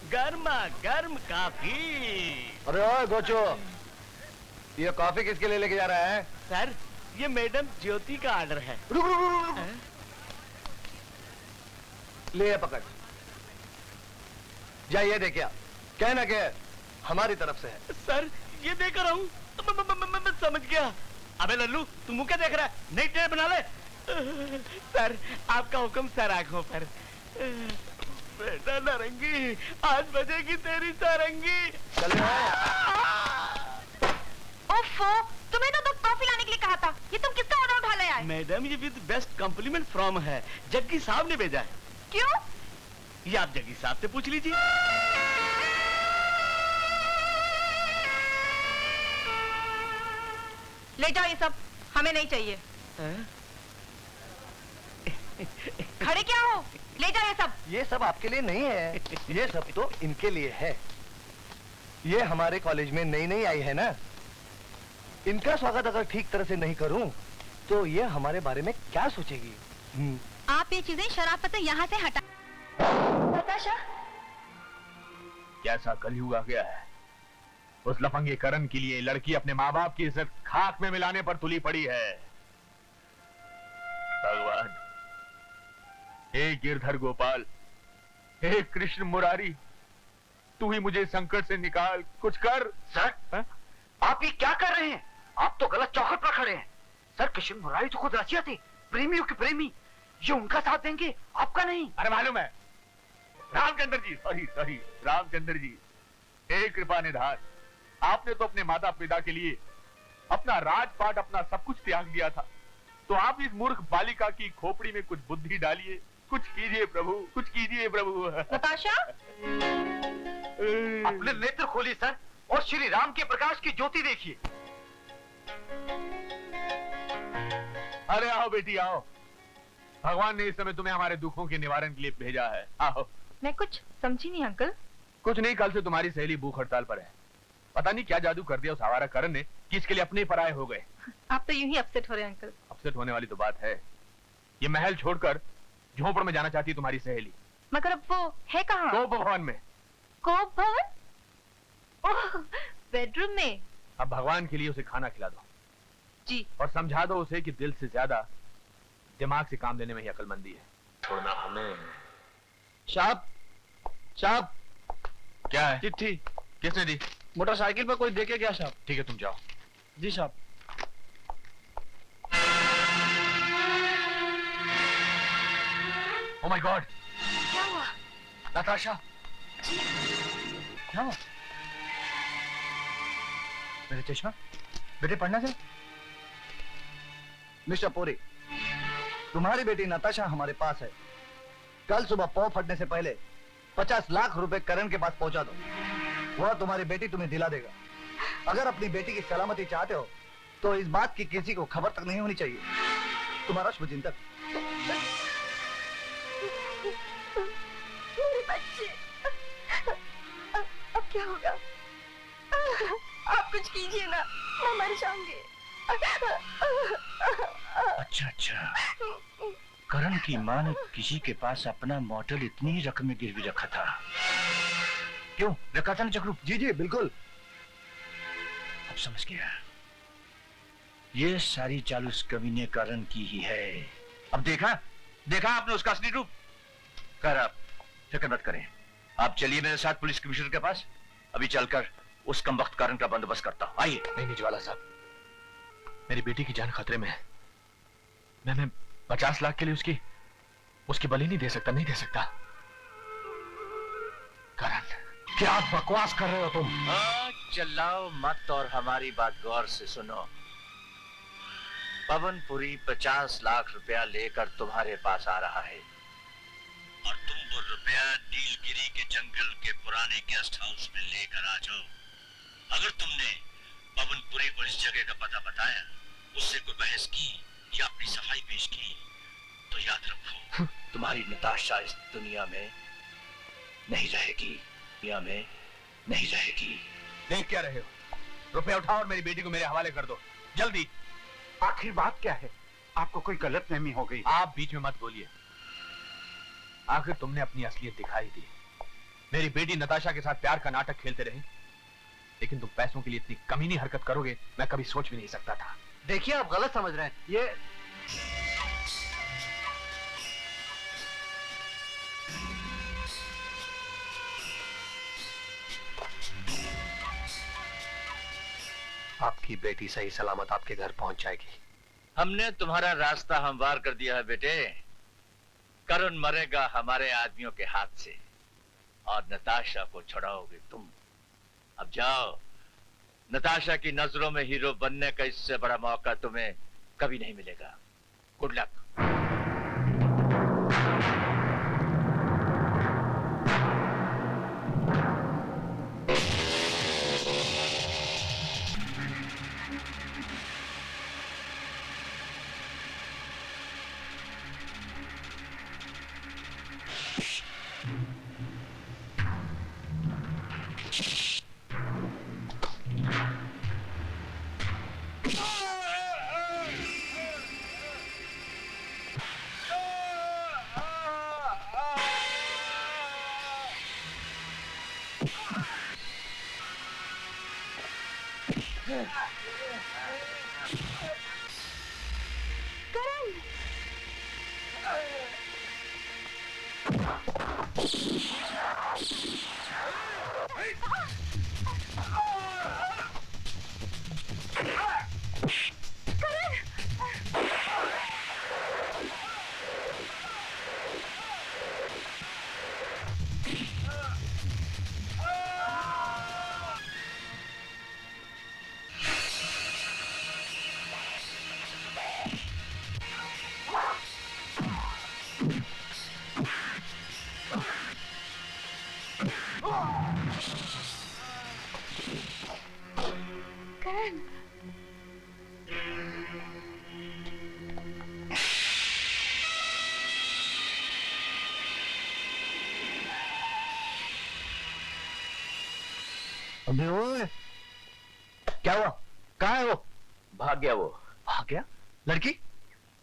गर्मा गर्म कॉफी। अरे ओए गोचो, ये कॉफी किसके लिए लेके जा रहा है? सर, ये मैडम ज्योति का ऑर्डर है। रुक रुक रुक रुक। ले पकड़, जा ये देखिए, कहना के हमारी तरफ से है। सर, ये देख रहा हूँ, मैं समझ गया। अबे लल्लू, तू मुंह क्या देख रहा है? नई ट्रेन बना ले। सर, आपका हुक्म सर आंखों पर। बेटा नारंगी, आज बजेगी तेरी सारंगी। चल ओफो, तुम्हें तो कॉफी लाने के लिए कहा था। ये तुम किसका ऑर्डर उठा लाया है? मैडम, ये विद बेस्ट कॉम्प्लीमेंट फ्रॉम है, जग्गी साहब ने भेजा है। क्यों? ये आप जग्गी साहब से पूछ लीजिए। ले जाओ ये सब, हमें नहीं चाहिए। खड़े क्या हो? ले जाओ ये सब। ये सब आपके लिए नहीं है, ये सब तो इनके लिए है। ये हमारे कॉलेज में नई नई आई है ना, इनका स्वागत अगर ठीक तरह से नहीं करूं तो ये हमारे बारे में क्या सोचेगी? आप ये चीजें शराफतें यहाँ से हटा। नताशा, कैसा कलयुग आ गया है। उस लफंगे करण के लिए लड़की अपने माँ बाप की इज्जत खाक में मिलाने पर तुली पड़ी है। भगवान, हे गिरधर गोपाल, हे कृष्ण मुरारी, तू ही मुझे संकट से निकाल, कुछ कर। सर, आप ये क्या कर रहे हैं? आप तो गलत चौखट पर खड़े हैं। सर, कृष्ण मुरारी तो खुद रसिया थे, प्रेमियों के प्रेमी। ये उनका साथ देंगे, आपका नहीं। अरे मालूम है, रामचंद्र जी, सॉरी सॉरी, रामचंद्र जी, हे कृपा निधान, आपने तो अपने माता पिता के लिए अपना राजपाट, अपना सब कुछ त्याग दिया था। तो आप इस मूर्ख बालिका की खोपड़ी में कुछ बुद्धि डालिए, कुछ कीजिए प्रभु, कुछ कीजिए प्रभु। नताशा, अपने नेत्र खोलिए सर, और श्री राम के प्रकाश की ज्योति देखिए। अरे आओ बेटी आओ, भगवान ने इस समय तुम्हें हमारे दुखों के निवारण के लिए भेजा है। आओ। मैं कुछ समझी नहीं अंकल। कुछ नहीं, कल से तुम्हारी सहेली भूख हड़ताल पर है। पता नहीं क्या जादू कर दिया उस आवारा करण ने कि इसके लिए अपने पराये हो गए। आप तो यूं ही अपसेट हो रहे हैं अंकल। अपसेट होने वाली तो बात है, ये महल छोड़कर झोपड़ में जाना चाहती है तुम्हारी सहेली। मगर अब वो है कहाँ? कोप भवन में। कोप भवन? ओह, बेडरूम में। अब भगवान के लिए उसे खाना खिला दो जी, और समझा दो उसे कि दिल से ज्यादा दिमाग से काम लेने में ही अक्लमंदी है। छोड़ना हमें। साहब, साहब, क्या है? चिट्ठी। किसने दी? मोटरसाइकिल पर कोई देखे क्या साहब? ठीक है, तुम जाओ। जी साहब। ओह माय गॉड, क्या हुआ? नताशा, क्या हुआ? मेरे चश्मा, बेटे पढ़ना से। मिस्टर पोरी, तुम्हारी बेटी नताशा हमारे पास है। कल सुबह पौ फटने से पहले 50 लाख रुपए करण के पास पहुंचा दो, वह तुम्हारी बेटी तुम्हें दिला देगा। अगर अपनी बेटी की सलामती चाहते हो तो इस बात की किसी को खबर तक नहीं होनी चाहिए। तुम्हारा शुभचिंतक। मेरे बच्चे, अब क्या होगा? आप कुछ कीजिए ना, मैं मर जाऊंगी। अच्छा अच्छा, करण की माँ ने किसी के पास अपना मॉडल इतनी ही रकम में गिरवी रखा था। क्यों रखा था ना चक्रू? जी जी बिल्कुल। अब समझ गया, ये सारी चाल उस कमीने करण की ही है। अब देखा देखा आपने उसका असली रूप। कर आप फिक्र मत करें, आप चलिए मेरे साथ पुलिस कमिश्नर के पास। अभी चलकर उस कमबख्त करण का बंदोबस्त करता हूं। आइए। नहीं निजवाला साहब, मेरी बेटी की जान खतरे में है। मैं 50 लाख के लिए उसकी बलि नहीं दे सकता, नहीं दे सकता। करण, क्या बकवास कर रहे हो तुम? चिल्लाओ मत और हमारी बात गौर से सुनो। पवनपुरी 50 लाख रुपया लेकर तुम्हारे पास आ रहा है और तुम वो रुपया नीलगिरी के जंगल के पुराने गेस्ट हाउस में लेकर आ जाओ। अगर तुमने पवनपुरी को इस जगह का पता बताया, उससे कोई बहस की या अपनी सफाई पेश की, तो याद रखो तुम्हारी नताशा इस दुनिया में नहीं रहेगी, दुनिया में नहीं रहेगी। देख क्या रहे हो? रुपया उठाओ और मेरी बेटी को मेरे हवाले कर दो, जल्दी। आखिर बात क्या है? आपको कोई गलतफहमी हो गई? आप बीच में मत बोलिए। आखिर तुमने अपनी असलियत दिखाई दी। मेरी बेटी नताशा के साथ प्यार का नाटक खेलते रहे, लेकिन तुम पैसों के लिए इतनी कमीनी हरकत करोगे मैं कभी सोच भी नहीं सकता था। देखिए आप गलत समझ रहे हैं। ये आपकी बेटी सही सलामत आपके घर पहुंच जाएगी। हमने तुम्हारा रास्ता हमवार कर दिया है बेटे। करण मरेगा हमारे आदमियों के हाथ से और नताशा को छुड़ाओगे तुम। अब जाओ, नताशा की नजरों में हीरो बनने का इससे बड़ा मौका तुम्हें कभी नहीं मिलेगा। Good luck. करण, अबे ओए, क्या हुआ? कहाँ है वो? भाग गया वो। भाग गया? लड़की?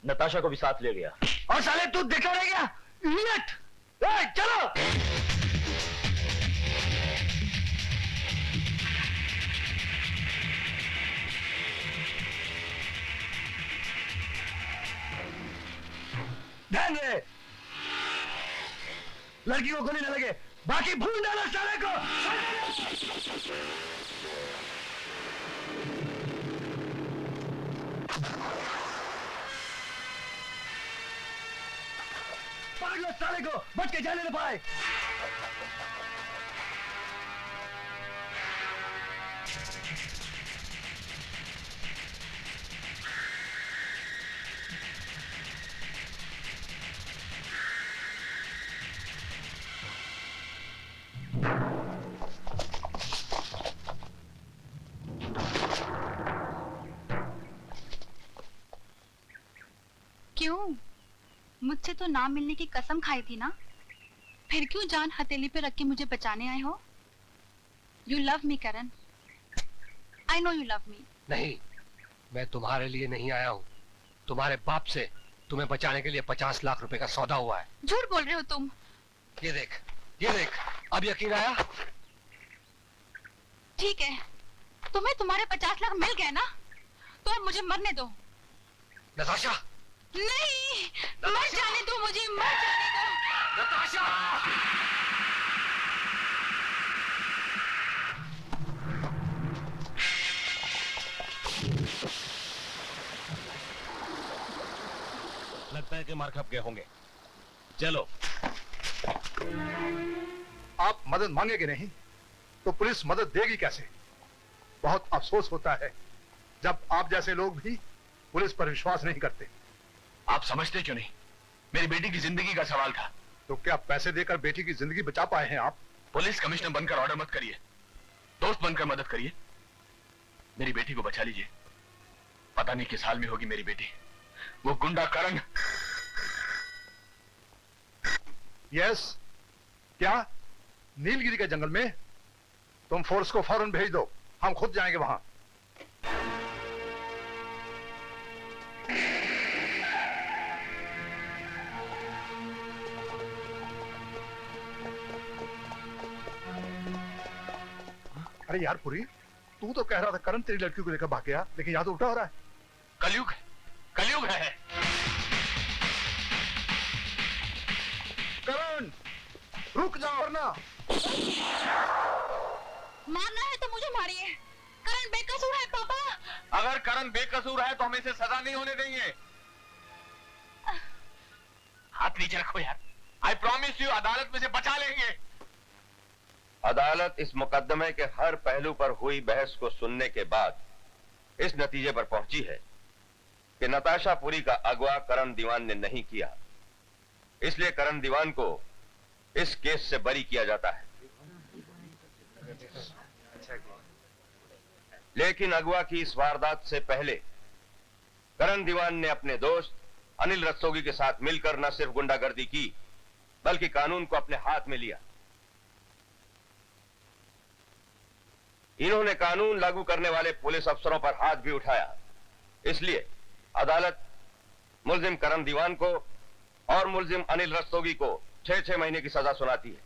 नताशा को भी साथ ले गया। और साले तू देखा रह गया? इडियट! ए, चलो! ध्यान दे, लड़की को गोली न लगे, बाकी भूल डालो साले को। पकड़ लो साले को, बच के जाने न पाए। क्यों? मुझसे तो ना मिलने की कसम खाई थी ना? फिर क्यों जान हथेली पे रख के मुझे बचाने आए हो? You love me Karan. I know you love me. नहीं, मैं तुम्हारे लिए नहीं आया हूँ। तुम्हारे बाप से तुम्हें बचाने के लिए 50 लाख रुपए का सौदा हुआ है। झूठ बोल रहे हो तुम। ये देख, ये देख, अब यकीन आया? ठीक है, तुम्हें तुम्हारे 50 लाख मिल गए ना, तो अब मुझे मरने दो। नताशा! नहीं, मर जाने दो मुझे, मर जाने दो। नताशा! लगता है कि मार खप गए होंगे। चलो। आप मदद मांगेंगे नहीं तो पुलिस मदद देगी कैसे? बहुत अफसोस होता है जब आप जैसे लोग भी पुलिस पर विश्वास नहीं करते। आप समझते क्यों नहीं? मेरी बेटी की जिंदगी का सवाल था। तो क्या पैसे देकर बेटी की जिंदगी बचा पाए हैं आप? पुलिस कमिश्नर बनकर ऑर्डर मत करिए, दोस्त बनकर मदद करिए। मेरी बेटी को बचा लीजिए। पता नहीं किस हाल में होगी मेरी बेटी। वो गुंडा करण। यस, क्या नीलगिरी के जंगल में? तुम फोर्स को फौरन भेज दो, हम खुद जाएंगे वहां। अरे यार पुरी, तू तो कह रहा था करण तेरी लड़की को लेकर भाग गया, लेकिन यहाँ तो उल्टा हो रहा है। कलयुग है, कलयुग है। करण, रुक जाओ वरना। मारना है तो मुझे मारिए। करण बेकसूर है पापा। अगर करण बेकसूर है तो हम इसे सजा नहीं होने देंगे। हाथ नीचे रखो यार। आई प्रॉमिस यू, अदालत में से बचा लेंगे। अदालत इस मुकदमे के हर पहलू पर हुई बहस को सुनने के बाद इस नतीजे पर पहुंची है कि नताशा पुरी का अगवा करण दीवान ने नहीं किया, इसलिए करण दीवान को इस केस से बरी किया जाता है। लेकिन अगवा की इस वारदात से पहले करण दीवान ने अपने दोस्त अनिल रस्तोगी के साथ मिलकर न सिर्फ गुंडागर्दी की बल्कि कानून को अपने हाथ में लिया। इन्होंने कानून लागू करने वाले पुलिस अफसरों पर हाथ भी उठाया। इसलिए अदालत मुल्जिम करण दीवान को और मुल्जिम अनिल रस्तोगी को 6-6 महीने की सजा सुनाती है।